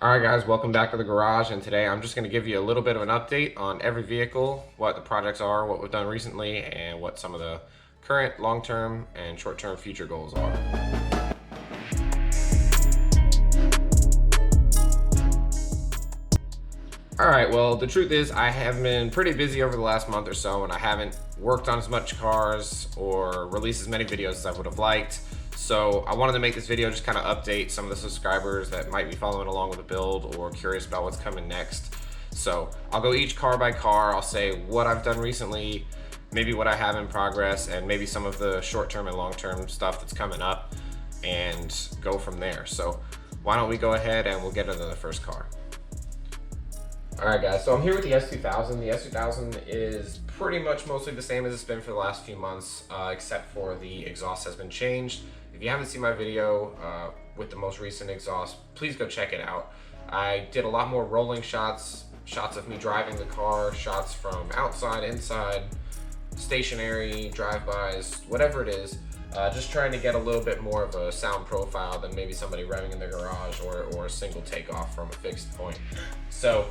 Alright guys, welcome back to the garage, and today I'm just going to give you a little bit of an update on every vehicle, what the projects are, what we've done recently, and what some of the current, long-term, and short-term future goals are. Alright, well the truth is I have been pretty busy over the last month or so, and I haven't worked on as much cars or released as many videos as I would have liked. So I wanted to make this video just kind of update some of the subscribers that might be following along with the build or curious about what's coming next. So I'll go each car by car. I'll say what I've done recently, maybe what I have in progress, and maybe some of the short-term and long-term stuff that's coming up, and go from there. So why don't we go ahead and we'll get into the first car. Alright guys, so I'm here with the S2000. The S2000 is pretty much mostly the same as it's been for the last few months, except for the exhaust has been changed. If you haven't seen my video with the most recent exhaust, please go check it out. I did a lot more rolling shots of me driving the car, shots from outside, inside, stationary, drive-bys, whatever it is. Just trying to get a little bit more of a sound profile than maybe somebody revving in their garage or a single takeoff from a fixed point. So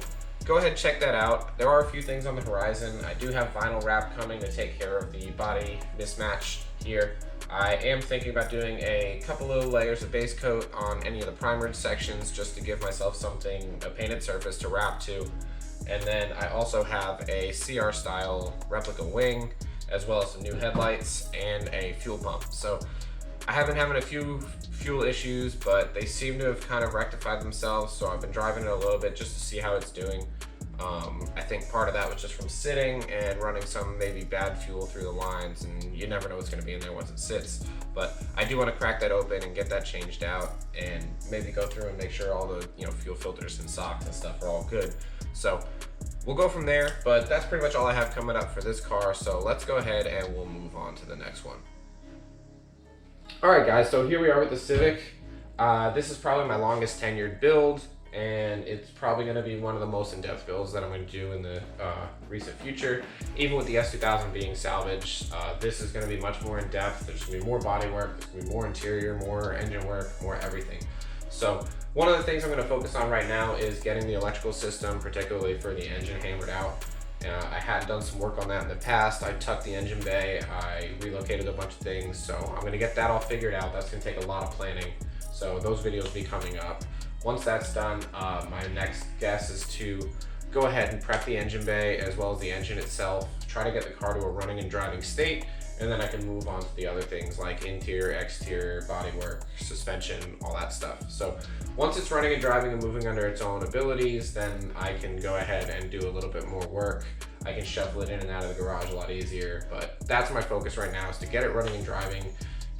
go ahead and check that out. There are a few things on the horizon. I do have vinyl wrap coming to take care of the body mismatch here. I am thinking about doing a couple little layers of base coat on any of the primered sections just to give myself something, a painted surface to wrap to. And then I also have a CR style replica wing, as well as some new headlights and a fuel pump. So I have been having a few fuel issues, but they seem to have kind of rectified themselves. So I've been driving it a little bit just to see how it's doing. I think part of that was just from sitting and running some maybe bad fuel through the lines, and you never know what's going to be in there once it sits. But I do want to crack that open and get that changed out, and maybe go through and make sure all the fuel filters and socks and stuff are all good. So we'll go from there, but that's pretty much all I have coming up for this car. So let's go ahead and we'll move on to the next one. Alright guys, so here we are with the Civic. This is probably my longest tenured build, and it's probably going to be one of the most in-depth builds that I'm going to do in the recent future. Even with the S2000 being salvaged, this is going to be much more in-depth. There's going to be more body work, there's going to be more interior, more engine work, more everything. So one of the things I'm going to focus on right now is getting the electrical system, particularly for the engine, hammered out. I had done some work on that in the past. I tucked the engine bay, I relocated a bunch of things, so I'm going to get that all figured out. That's going to take a lot of planning, so those videos will be coming up. Once that's done, my next guess is to go ahead and prep the engine bay as well as the engine itself, try to get the car to a running and driving state, and then I can move on to the other things like interior, exterior, bodywork, suspension, all that stuff. So once it's running and driving and moving under its own abilities, then I can go ahead and do a little bit more work. I can shuffle it in and out of the garage a lot easier, but that's my focus right now, is to get it running and driving,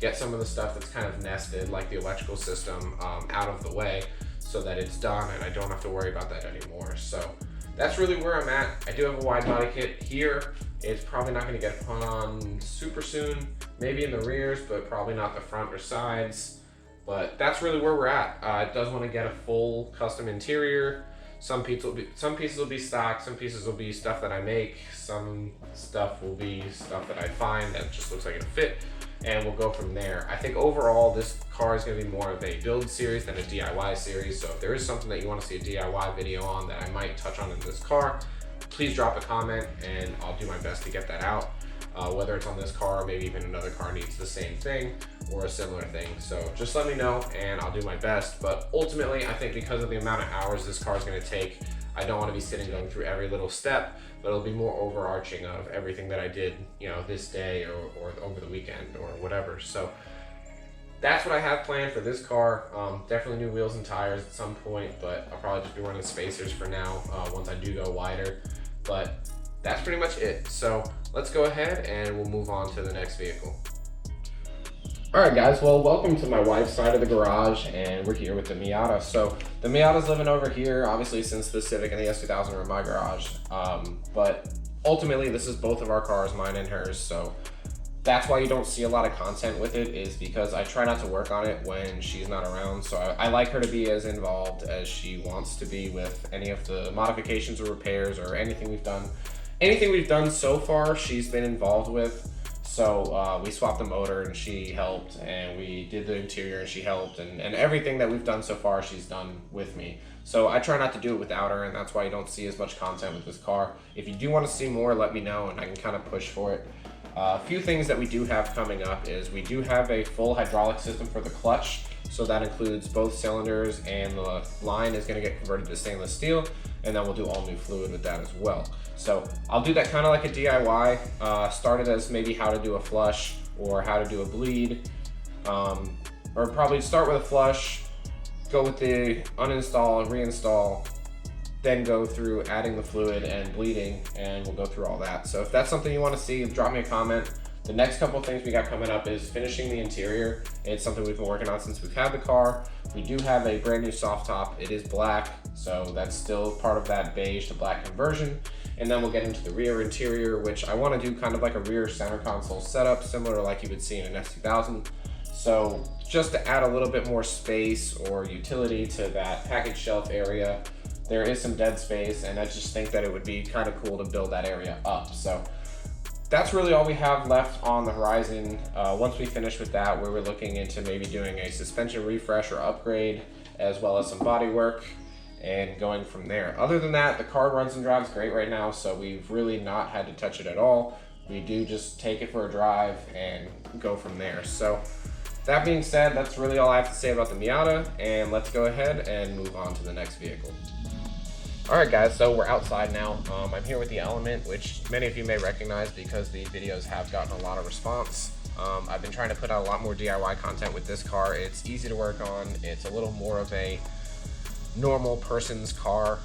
get some of the stuff that's kind of nested, like the electrical system, out of the way, so that it's done and I don't have to worry about that anymore. So that's really where I'm at. I do have a wide body kit here. It's probably not going to get put on super soon, maybe in the rears, but probably not the front or sides. But that's really where we're at. It does want to get a full custom interior. Some pieces will be stock, some pieces will be stuff that I make, some stuff will be stuff that I find that just looks like it'll fit, and we'll go from there. I think overall this car is going to be more of a build series than a DIY series, so if there is something that you want to see a DIY video on that I might touch on in this car, please drop a comment and I'll do my best to get that out. Whether it's on this car or maybe even another car needs the same thing or a similar thing. So just let me know and I'll do my best. But ultimately, I think because of the amount of hours this car is going to take, I don't want to be sitting going through every little step, but it'll be more overarching of everything that I did, this day or over the weekend or whatever. So that's what I have planned for this car. Definitely new wheels and tires at some point, but I'll probably just be running spacers for now once I do go wider. But that's pretty much it. So let's go ahead and we'll move on to the next vehicle. Alright guys, well welcome to my wife's side of the garage, and we're here with the Miata. So the Miata's living over here, obviously, since the Civic and the S2000 are in my garage. But ultimately this is both of our cars, mine and hers, so that's why you don't see a lot of content with it, is because I try not to work on it when she's not around. So I like her to be as involved as she wants to be with any of the modifications or repairs or anything we've done. Anything we've done so far, she's been involved with. So we swapped the motor and she helped, and we did the interior and she helped, and everything that we've done so far she's done with me. So I try not to do it without her, and that's why you don't see as much content with this car. If you do want to see more, let me know and I can kind of push for it. A few things that we do have coming up is we do have a full hydraulic system for the clutch. So that includes both cylinders, and the line is going to get converted to stainless steel, and then we'll do all new fluid with that as well. So I'll do that kind of like a DIY. Started as maybe how to do a flush or how to do a bleed, or probably start with a flush, go with the uninstall and reinstall, then go through adding the fluid and bleeding, and we'll go through all that. So if that's something you want to see, drop me a comment. The next couple of things we got coming up is finishing the interior. It's something we've been working on since we've had the car. We do have a brand new soft top. It is black, so that's still part of that beige to black conversion. And then we'll get into the rear interior, which I want to do kind of like a rear center console setup, similar to like you would see in an S2000. So just to add a little bit more space or utility to that package shelf area. There is some dead space, and I just think that it would be kind of cool to build that area up. So that's really all we have left on the horizon. Once we finish with that, we're looking into maybe doing a suspension refresh or upgrade, as well as some body work, and going from there. Other than that, the car runs and drives great right now, so we've really not had to touch it at all. We do just take it for a drive and go from there. So that being said, that's really all I have to say about the Miata, and let's go ahead and move on to the next vehicle. Alright guys, so we're outside now. I'm here with the Element, which many of you may recognize because the videos have gotten a lot of response. I've been trying to put out a lot more DIY content with this car. It's easy to work on. It's a little more of a normal person's car.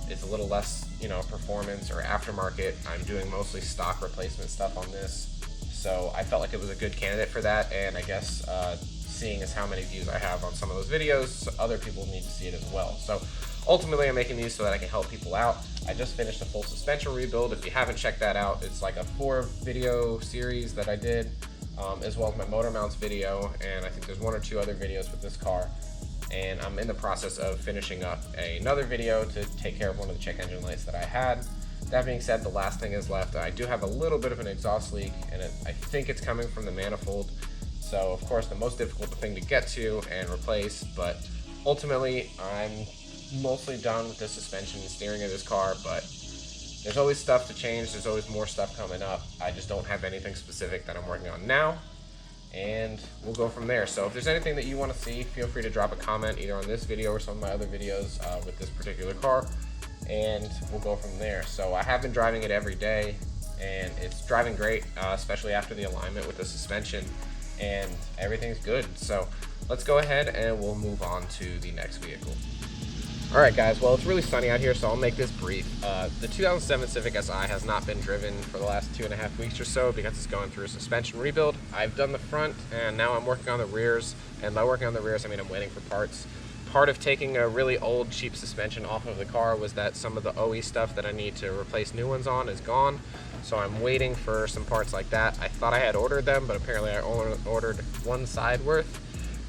It's a little less, performance or aftermarket. I'm doing mostly stock replacement stuff on this. So I felt like it was a good candidate for that, and I guess seeing as how many views I have on some of those videos, other people need to see it as well. So ultimately, I'm making these so that I can help people out. I just finished a full suspension rebuild. If you haven't checked that out, it's like a 4-video series that I did, as well as my motor mounts video, and I think there's 1 or 2 other videos with this car. And I'm in the process of finishing up another video to take care of one of the check engine lights that I had. That being said, the last thing is left. I do have a little bit of an exhaust leak, and I think it's coming from the manifold. So, of course, the most difficult thing to get to and replace, but ultimately, I'm mostly done with the suspension and steering of this car, but there's always stuff to change. There's always more stuff coming up. I just don't have anything specific that I'm working on now, and we'll go from there. So if there's anything that you want to see, feel free to drop a comment either on this video or some of my other videos with this particular car, and we'll go from there. So I have been driving it every day, and it's driving great, especially after the alignment with the suspension, and everything's good. So let's go ahead and we'll move on to the next vehicle. Alright guys, well, it's really sunny out here, so I'll make this brief. The 2007 Civic Si has not been driven for the last 2.5 weeks or so because it's going through a suspension rebuild. I've done the front, and now I'm working on the rears, and by working on the rears, I mean I'm waiting for parts. Part of taking a really old, cheap suspension off of the car was that some of the OE stuff that I need to replace new ones on is gone, so I'm waiting for some parts like that. I thought I had ordered them, but apparently I only ordered one side worth,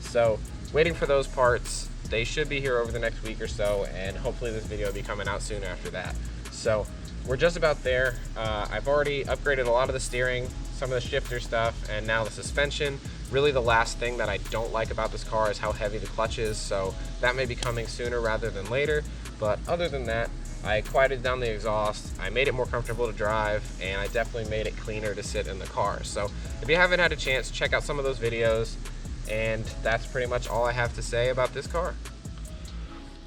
so waiting for those parts. They should be here over the next week or so, and hopefully this video will be coming out soon after that. So we're just about there. I've already upgraded a lot of the steering, some of the shifter stuff, and now the suspension. Really the last thing that I don't like about this car is how heavy the clutch is, so that may be coming sooner rather than later. But other than that, I quieted down the exhaust, I made it more comfortable to drive, and I definitely made it cleaner to sit in the car. So if you haven't had a chance, check out some of those videos. And that's pretty much all I have to say about this car.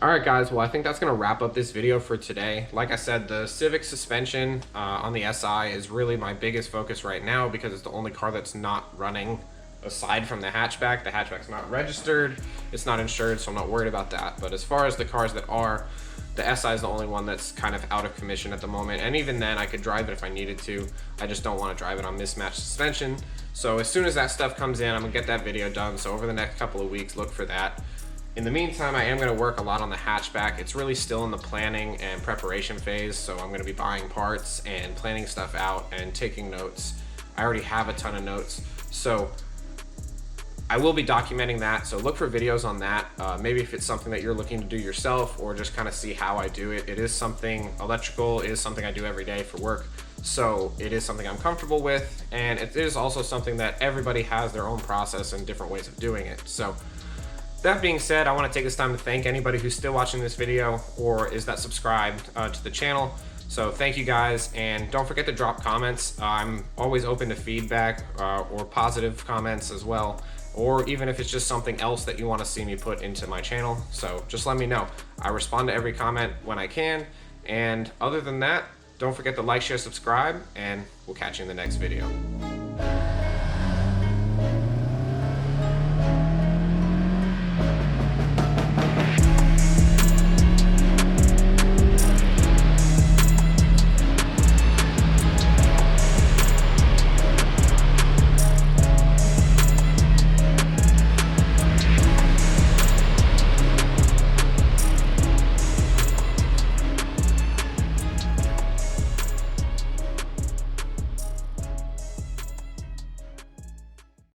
Alright guys, well I think that's going to wrap up this video for today. Like I said, the Civic suspension on the SI is really my biggest focus right now because it's the only car that's not running aside from the hatchback. The hatchback's not registered, it's not insured, so I'm not worried about that. But as far as the cars that are, the SI is the only one that's kind of out of commission at the moment, and even then I could drive it if I needed to. I just don't want to drive it on mismatched suspension. So as soon as that stuff comes in, I'm gonna get that video done. So over the next couple of weeks, look for that. In the meantime, I am gonna work a lot on the hatchback. It's really still in the planning and preparation phase, so I'm gonna be buying parts and planning stuff out and taking notes. I already have a ton of notes, so I will be documenting that, so look for videos on that. Maybe if it's something that you're looking to do yourself or just kind of see how I do it. It is something, electrical is something I do every day for work, So it is something I'm comfortable with, and it is also something that everybody has their own process and different ways of doing it. So that being said, I want to take this time to thank anybody who's still watching this video or is that subscribed to the channel. So thank you guys, and don't forget to drop comments. I'm always open to feedback or positive comments as well, or even if it's just something else that you want to see me put into my channel. So just let me know. I respond to every comment when I can, and other than that, don't forget to like, share, subscribe, and we'll catch you in the next video.